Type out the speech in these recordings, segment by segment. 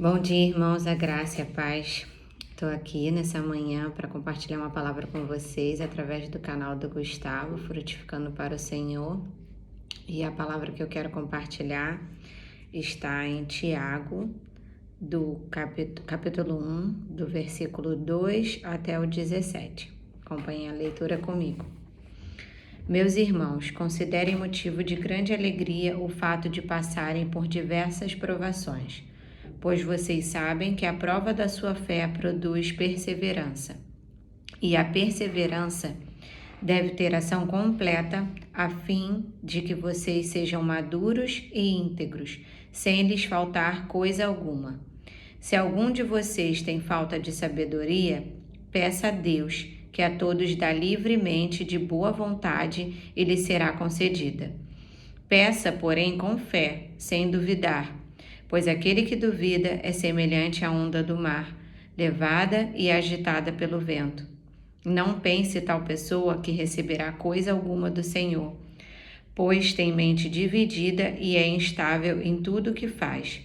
Bom dia, irmãos, a graça e a paz. Estou aqui nessa manhã para compartilhar uma palavra com vocês através do canal do Gustavo, Frutificando para o Senhor. E a palavra que eu quero compartilhar está em Tiago, do capítulo 1, do versículo 2 até o 17. Acompanhem a leitura comigo. Meus irmãos, considerem motivo de grande alegria o fato de passarem por diversas provações, pois vocês sabem que a prova da sua fé produz perseverança. E a perseverança deve ter ação completa, a fim de que vocês sejam maduros e íntegros, sem lhes faltar coisa alguma. Se algum de vocês tem falta de sabedoria, peça a Deus, que a todos dá livremente de boa vontade e lhe será concedida. Peça, porém, com fé, sem duvidar, pois aquele que duvida é semelhante à onda do mar, levada e agitada pelo vento. Não pense tal pessoa que receberá coisa alguma do Senhor, pois tem mente dividida e é instável em tudo o que faz.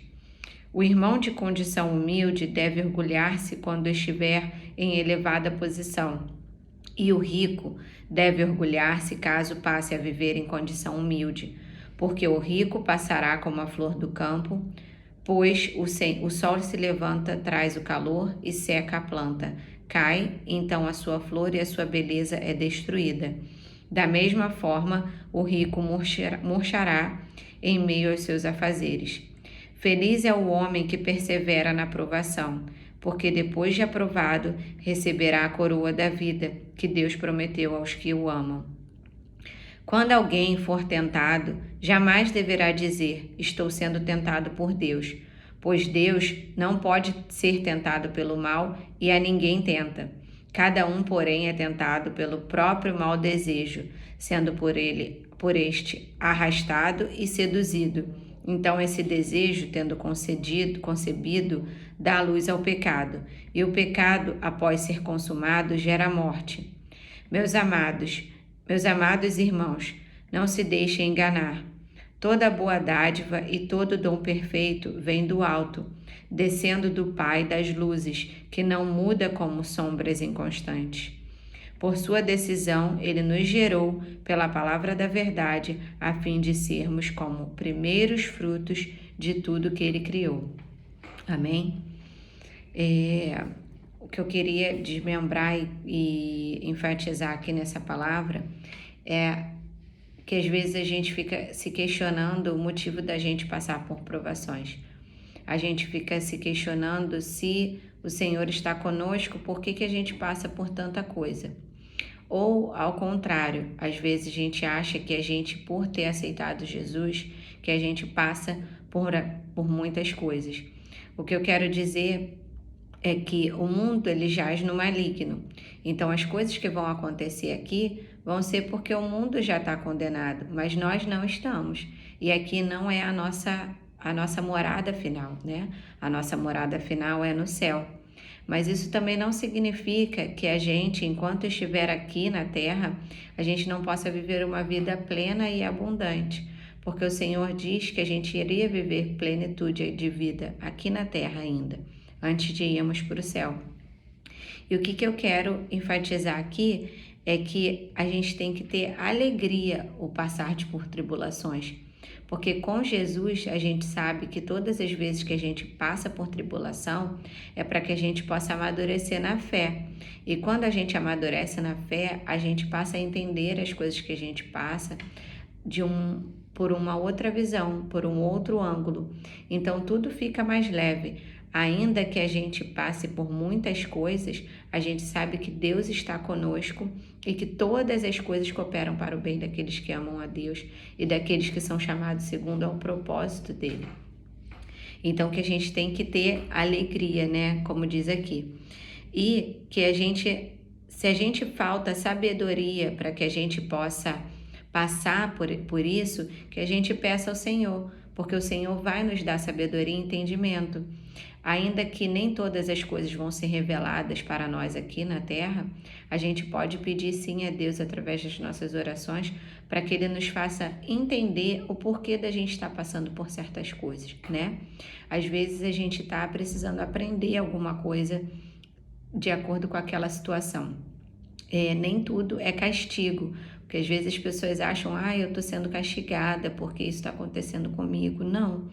O irmão de condição humilde deve orgulhar-se quando estiver em elevada posição, e o rico deve orgulhar-se caso passe a viver em condição humilde, porque o rico passará como a flor do campo, pois o sol se levanta, traz o calor e seca a planta. Cai, então a sua flor e a sua beleza é destruída. Da mesma forma, o rico murchará em meio aos seus afazeres. Feliz é o homem que persevera na provação, porque depois de aprovado, receberá a coroa da vida que Deus prometeu aos que o amam. Quando alguém for tentado, jamais deverá dizer: estou sendo tentado por Deus, pois Deus não pode ser tentado pelo mal e a ninguém tenta. Cada um, porém, é tentado pelo próprio mau desejo, sendo por este arrastado e seduzido. Então esse desejo, tendo concebido, dá luz ao pecado, e o pecado, após ser consumado, gera morte. Meus amados irmãos, não se deixem enganar. Toda boa dádiva e todo dom perfeito vem do alto, descendo do Pai das luzes, que não muda como sombras inconstantes. Por sua decisão, ele nos gerou pela palavra da verdade, a fim de sermos como primeiros frutos de tudo que ele criou. Amém? O que eu queria desmembrar e enfatizar aqui nessa palavra é que às vezes a gente fica se questionando o motivo da gente passar por provações. A gente fica se questionando se o Senhor está conosco, por que a gente passa por tanta coisa. Ou, ao contrário, às vezes a gente acha que a gente, por ter aceitado Jesus, que a gente passa por muitas coisas. O que eu quero dizer é que o mundo ele jaz no maligno. Então as coisas que vão acontecer aqui vão ser porque o mundo já está condenado, mas nós não estamos. E aqui não é a nossa morada final, né? A nossa morada final é no céu. Mas isso também não significa que a gente, enquanto estiver aqui na terra, a gente não possa viver uma vida plena e abundante. Porque o Senhor diz que a gente iria viver plenitude de vida aqui na terra ainda, antes de irmos para o céu. E o que eu quero enfatizar aqui é que a gente tem que ter alegria ao passar por tribulações. Porque com Jesus a gente sabe que todas as vezes que a gente passa por tribulação é para que a gente possa amadurecer na fé. E quando a gente amadurece na fé, a gente passa a entender as coisas que a gente passa por uma outra visão, por um outro ângulo. Então tudo fica mais leve. Ainda que a gente passe por muitas coisas, a gente sabe que Deus está conosco e que todas as coisas cooperam para o bem daqueles que amam a Deus e daqueles que são chamados segundo ao propósito dele. Então que a gente tem que ter alegria, né? Como diz aqui. E que se a gente falta sabedoria para que a gente possa passar por isso, que a gente peça ao Senhor, porque o Senhor vai nos dar sabedoria e entendimento. Ainda que nem todas as coisas vão ser reveladas para nós aqui na terra, a gente pode pedir sim a Deus através das nossas orações para que Ele nos faça entender o porquê da gente estar passando por certas coisas, né? Às vezes a gente está precisando aprender alguma coisa de acordo com aquela situação. Nem tudo é castigo, porque às vezes as pessoas acham, eu estou sendo castigada porque isso está acontecendo comigo. Não.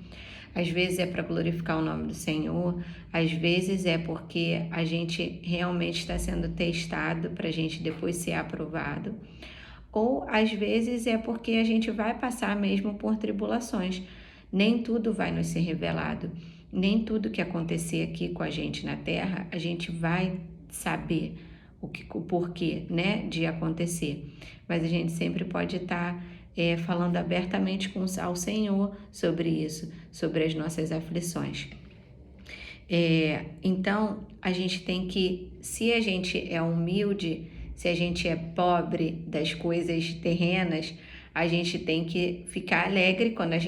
Às vezes é para glorificar o nome do Senhor, às vezes é porque a gente realmente está sendo testado para a gente depois ser aprovado, ou às vezes é porque a gente vai passar mesmo por tribulações. Nem tudo vai nos ser revelado, nem tudo que acontecer aqui com a gente na Terra, a gente vai saber o porquê, né, de acontecer. Mas a gente sempre pode estar falando abertamente ao Senhor sobre isso, sobre as nossas aflições. Então, a gente tem que, se a gente é humilde, se a gente é pobre das coisas terrenas, a gente tem que ficar alegre quando a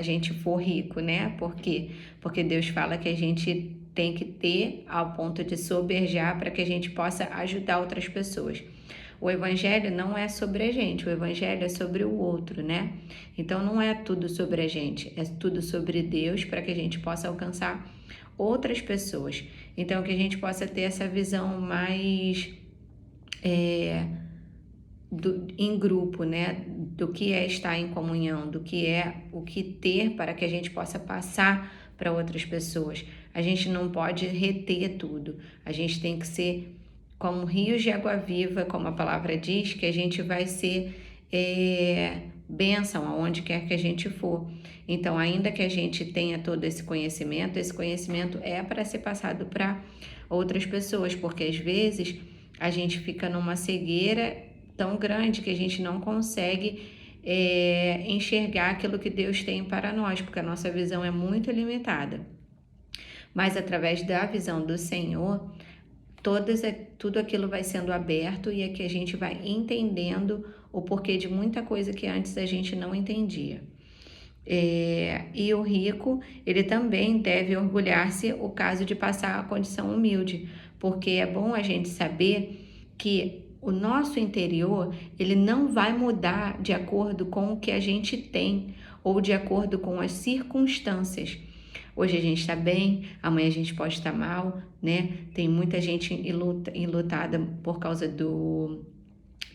gente for rico, né? Por quê? Porque Deus fala que a gente tem que ter ao ponto de soberjar para que a gente possa ajudar outras pessoas. O evangelho não é sobre a gente, o evangelho é sobre o outro, né? Então não é tudo sobre a gente, é tudo sobre Deus para que a gente possa alcançar outras pessoas. Então que a gente possa ter essa visão mais em grupo, né? Do que é estar em comunhão, do que é o que ter para que a gente possa passar para outras pessoas. A gente não pode reter tudo, a gente tem que ser como rios de água viva, como a palavra diz, que a gente vai ser bênção aonde quer que a gente for. Então, ainda que a gente tenha todo esse conhecimento é para ser passado para outras pessoas, porque às vezes a gente fica numa cegueira tão grande que a gente não consegue enxergar aquilo que Deus tem para nós, porque a nossa visão é muito limitada. Mas através da visão do Senhor, tudo aquilo vai sendo aberto e é que a gente vai entendendo o porquê de muita coisa que antes a gente não entendia. E o rico, ele também deve orgulhar-se o caso de passar a condição humilde, porque é bom a gente saber que o nosso interior, ele não vai mudar de acordo com o que a gente tem ou de acordo com as circunstâncias. Hoje a gente está bem, amanhã a gente pode estar mal, né? Tem muita gente enlutada por causa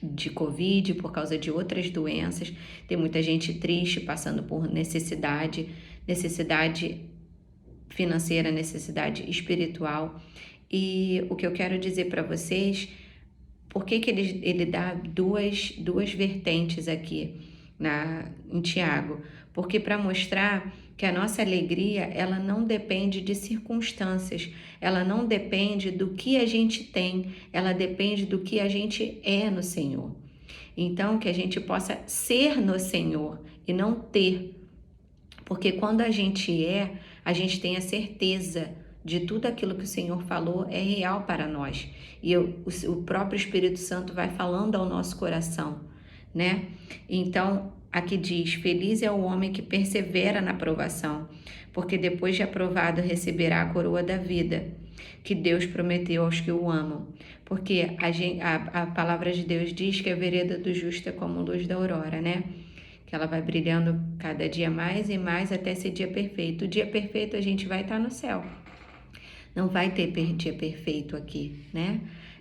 de Covid, por causa de outras doenças. Tem muita gente triste, passando por necessidade financeira, necessidade espiritual. E o que eu quero dizer para vocês, por que ele dá duas vertentes aqui em Tiago? Porque para mostrar que a nossa alegria, ela não depende de circunstâncias, ela não depende do que a gente tem, ela depende do que a gente é no Senhor. Então, que a gente possa ser no Senhor e não ter. Porque quando a gente tem a certeza de tudo aquilo que o Senhor falou é real para nós. E o próprio Espírito Santo vai falando ao nosso coração, né? Então, aqui diz, feliz é o homem que persevera na provação, porque depois de aprovado receberá a coroa da vida, que Deus prometeu aos que o amam. Porque a palavra de Deus diz que a vereda do justo é como luz da aurora, né? Que ela vai brilhando cada dia mais e mais até ser dia perfeito. O dia perfeito a gente vai estar no céu. Não vai ter dia perfeito aqui, né?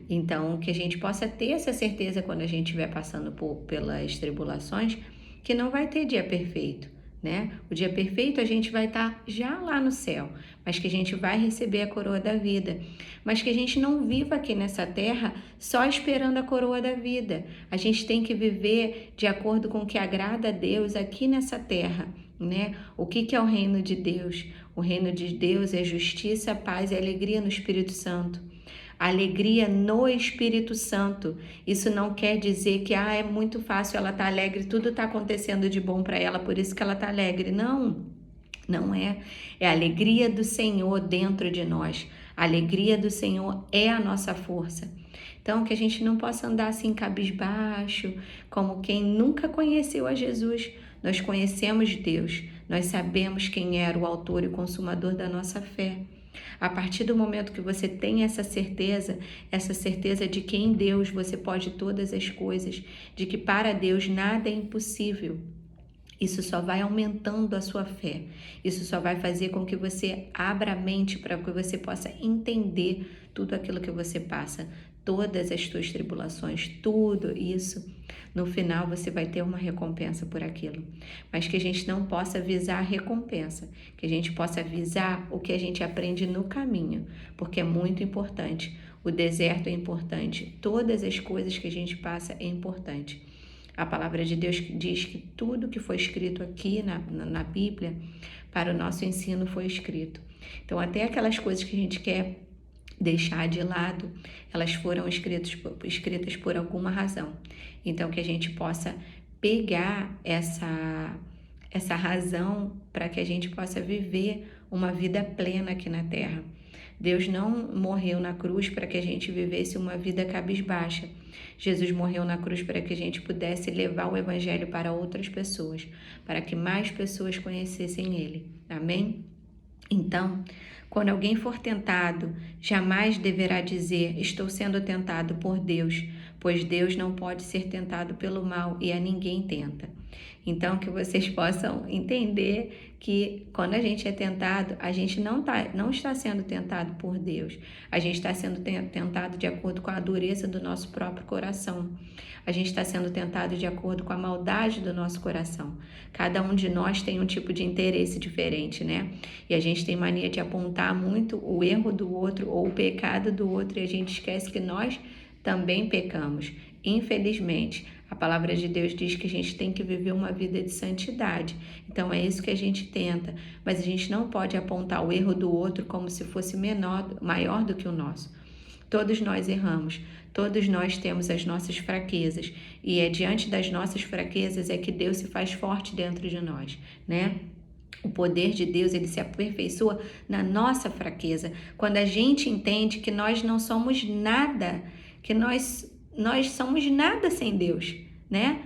Então, que a gente possa ter essa certeza quando a gente estiver passando pelas tribulações, que não vai ter dia perfeito, né? O dia perfeito a gente vai estar já lá no céu, mas que a gente vai receber a coroa da vida. Mas que a gente não viva aqui nessa terra só esperando a coroa da vida. A gente tem que viver de acordo com o que agrada a Deus aqui nessa terra, né? O que é o reino de Deus? O reino de Deus é justiça, paz e alegria no Espírito Santo. Alegria no Espírito Santo. Isso não quer dizer que é muito fácil ela estar alegre, tudo está acontecendo de bom para ela, por isso que ela está alegre. Não, não é. É a alegria do Senhor dentro de nós. A alegria do Senhor é a nossa força. Então, que a gente não possa andar assim cabisbaixo, como quem nunca conheceu a Jesus. Nós conhecemos Deus, nós sabemos quem era o autor e consumador da nossa fé. A partir do momento que você tem essa certeza de que em Deus você pode todas as coisas, de que para Deus nada é impossível. Isso só vai aumentando a sua fé. Isso só vai fazer com que você abra a mente para que você possa entender tudo aquilo que você passa, todas as suas tribulações, tudo isso. No final você vai ter uma recompensa por aquilo. Mas que a gente não possa visar a recompensa, que a gente possa visar o que a gente aprende no caminho, porque é muito importante. O deserto é importante, todas as coisas que a gente passa é importante. A palavra de Deus diz que tudo que foi escrito aqui na Bíblia, para o nosso ensino foi escrito. Então, até aquelas coisas que a gente quer deixar de lado, elas foram escritas por alguma razão. Então, que a gente possa pegar essa razão para que a gente possa viver uma vida plena aqui na Terra. Deus não morreu na cruz para que a gente vivesse uma vida cabisbaixa. Jesus morreu na cruz para que a gente pudesse levar o Evangelho para outras pessoas, para que mais pessoas conhecessem Ele. Amém? Então, quando alguém for tentado, jamais deverá dizer: estou sendo tentado por Deus, pois Deus não pode ser tentado pelo mal e a ninguém tenta. Então, que vocês possam entender que quando a gente é tentado, a gente não está sendo tentado por Deus. A gente está sendo tentado de acordo com a dureza do nosso próprio coração. A gente está sendo tentado de acordo com a maldade do nosso coração. Cada um de nós tem um tipo de interesse diferente, né? E a gente tem mania de apontar muito o erro do outro ou o pecado do outro e a gente esquece que nós também pecamos. Infelizmente, a palavra de Deus diz que a gente tem que viver uma vida de santidade. Então é isso que a gente tenta, mas a gente não pode apontar o erro do outro como se fosse maior do que o nosso. Todos nós erramos, todos nós temos as nossas fraquezas e é diante das nossas fraquezas é que Deus se faz forte dentro de nós, né? O poder de Deus, ele se aperfeiçoa na nossa fraqueza. Quando a gente entende que nós não somos nada, que nós somos nada sem Deus, né?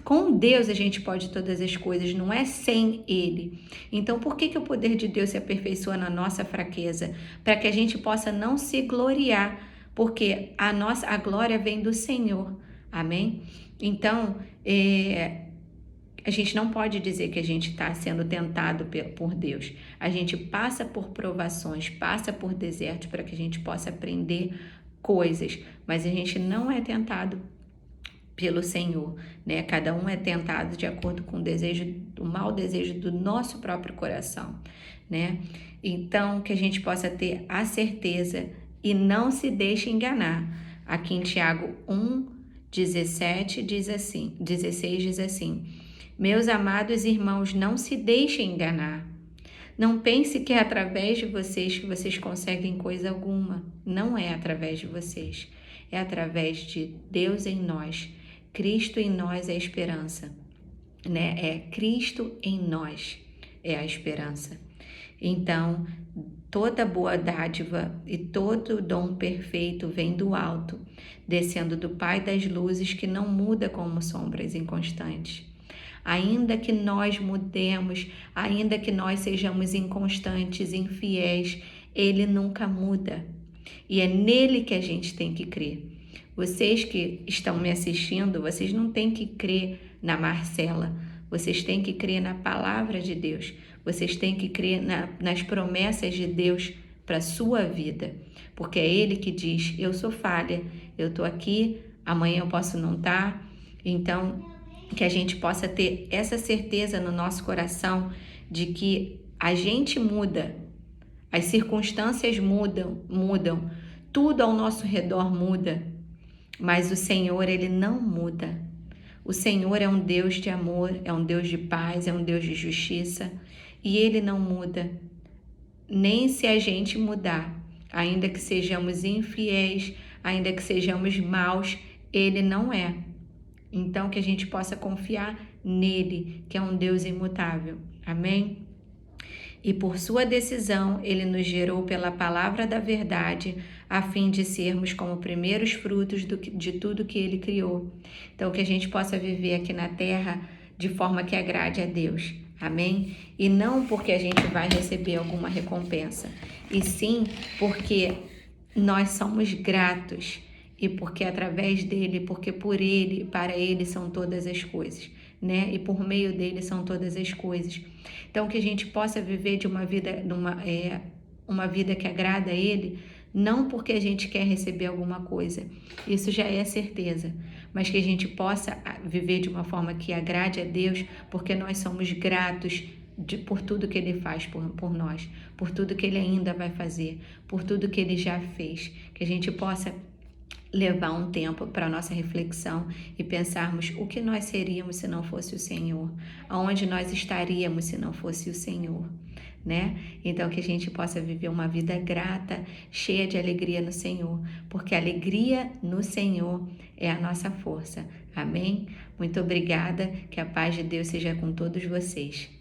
Com Deus a gente pode todas as coisas, não é sem Ele. Então, por que o poder de Deus se aperfeiçoa na nossa fraqueza? Para que a gente possa não se gloriar, porque a glória vem do Senhor. Amém? Então, a gente não pode dizer que a gente está sendo tentado por Deus. A gente passa por provações, passa por desertos para que a gente possa aprender coisas, mas a gente não é tentado pelo Senhor, né? Cada um é tentado de acordo com o mau desejo do nosso próprio coração, né? Então, que a gente possa ter a certeza e não se deixe enganar. Aqui em Tiago 1:16 diz assim: meus amados irmãos, não se deixem enganar. Não pense que é através de vocês que vocês conseguem coisa alguma. Não é através de vocês. É através de Deus em nós. Cristo em nós é a esperança, né? É Cristo em nós é a esperança. Então, toda boa dádiva e todo dom perfeito vem do alto, descendo do Pai das luzes, que não muda como sombras inconstantes. Ainda que nós mudemos, ainda que nós sejamos inconstantes, infiéis, Ele nunca muda. E é nele que a gente tem que crer. Vocês que estão me assistindo, vocês não têm que crer na Marcela. Vocês têm que crer na palavra de Deus. Vocês têm que crer nas promessas de Deus para a sua vida. Porque é Ele que diz: eu sou falha, eu estou aqui, amanhã eu posso não estar. Então, que a gente possa ter essa certeza no nosso coração de que a gente muda, as circunstâncias mudam, tudo ao nosso redor muda, mas o Senhor, Ele não muda. O Senhor é um Deus de amor, é um Deus de paz, é um Deus de justiça e Ele não muda, nem se a gente mudar, ainda que sejamos infiéis, ainda que sejamos maus, Ele não é. Então, que a gente possa confiar nele, que é um Deus imutável. Amém? E por sua decisão, ele nos gerou pela palavra da verdade, a fim de sermos como primeiros frutos de tudo que ele criou. Então, que a gente possa viver aqui na terra de forma que agrade a Deus. Amém? E não porque a gente vai receber alguma recompensa, e sim porque nós somos gratos. E porque através dele, porque por ele, para ele são todas as coisas. né? E por meio dele são todas as coisas. Então, que a gente possa viver de uma vida, uma vida que agrada a ele, não porque a gente quer receber alguma coisa, isso já é certeza, mas que a gente possa viver de uma forma que agrade a Deus, porque nós somos gratos por tudo que Ele faz por nós, por tudo que Ele ainda vai fazer, por tudo que Ele já fez, que a gente possa levar um tempo para a nossa reflexão e pensarmos o que nós seríamos se não fosse o Senhor, aonde nós estaríamos se não fosse o Senhor, né? Então que a gente possa viver uma vida grata, cheia de alegria no Senhor, porque a alegria no Senhor é a nossa força. Amém? Muito obrigada, que a paz de Deus seja com todos vocês.